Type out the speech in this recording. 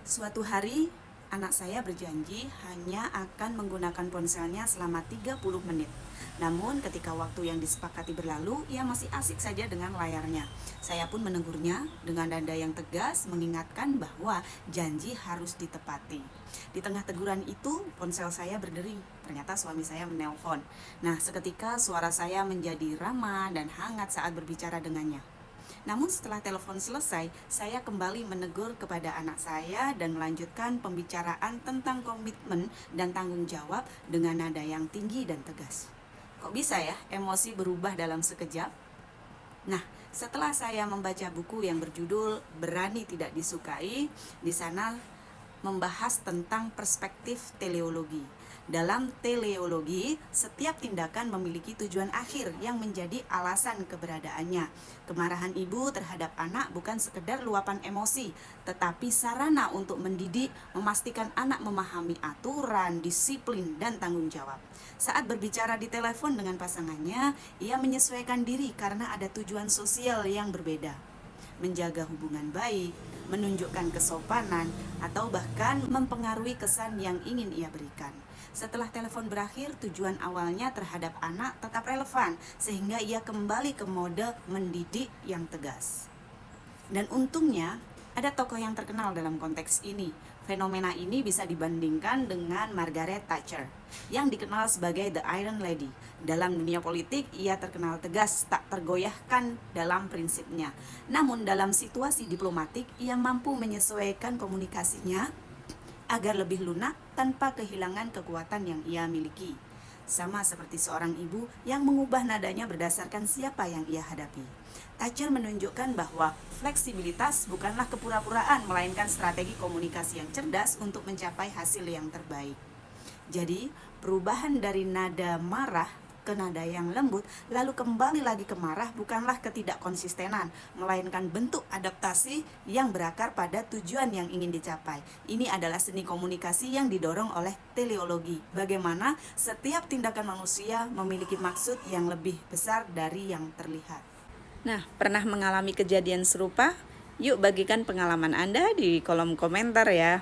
Suatu hari, anak saya berjanji hanya akan menggunakan ponselnya selama 30 menit. Namun ketika waktu yang disepakati berlalu, ia masih asik saja dengan layarnya. Saya pun menegurnya dengan nada yang tegas, mengingatkan bahwa janji harus ditepati. Di tengah teguran itu, ponsel saya berdering. Ternyata suami saya menelpon. Nah, seketika suara saya menjadi ramah dan hangat saat berbicara dengannya. Namun setelah telepon selesai, saya kembali menegur kepada anak saya dan melanjutkan pembicaraan tentang komitmen dan tanggung jawab dengan nada yang tinggi dan tegas. Kok bisa ya emosi berubah dalam sekejap? Nah, setelah saya membaca buku yang berjudul Berani Tidak Disukai, di sana membahas tentang perspektif teleologi. Dalam teleologi, setiap tindakan memiliki tujuan akhir yang menjadi alasan keberadaannya. Kemarahan ibu terhadap anak bukan sekedar luapan emosi, tetapi sarana untuk mendidik, memastikan anak memahami aturan, disiplin, dan tanggung jawab. Saat berbicara di telepon dengan pasangannya, ia menyesuaikan diri karena ada tujuan sosial yang berbeda. Menjaga hubungan baik, menunjukkan kesopanan, atau bahkan mempengaruhi kesan yang ingin ia berikan. Setelah telepon berakhir, tujuan awalnya terhadap anak tetap relevan, sehingga ia kembali ke mode mendidik yang tegas. Dan untungnya, ada tokoh yang terkenal dalam konteks ini. Fenomena ini bisa dibandingkan dengan Margaret Thatcher, yang dikenal sebagai The Iron Lady. Dalam dunia politik, ia terkenal tegas, tak tergoyahkan dalam prinsipnya. Namun dalam situasi diplomatik, ia mampu menyesuaikan komunikasinya agar lebih lunak tanpa kehilangan kekuatan yang ia miliki. Sama seperti seorang ibu yang mengubah nadanya berdasarkan siapa yang ia hadapi. Thatcher menunjukkan bahwa fleksibilitas bukanlah kepura-puraan, melainkan strategi komunikasi yang cerdas untuk mencapai hasil yang terbaik. Jadi, perubahan dari nada marah ke nada yang lembut, lalu kembali lagi ke marah bukanlah ketidakkonsistenan, melainkan bentuk adaptasi yang berakar pada tujuan yang ingin dicapai. Ini adalah seni komunikasi yang didorong oleh teleologi. Bagaimana setiap tindakan manusia memiliki maksud yang lebih besar dari yang terlihat. Nah, pernah mengalami kejadian serupa? Yuk bagikan pengalaman Anda di kolom komentar ya.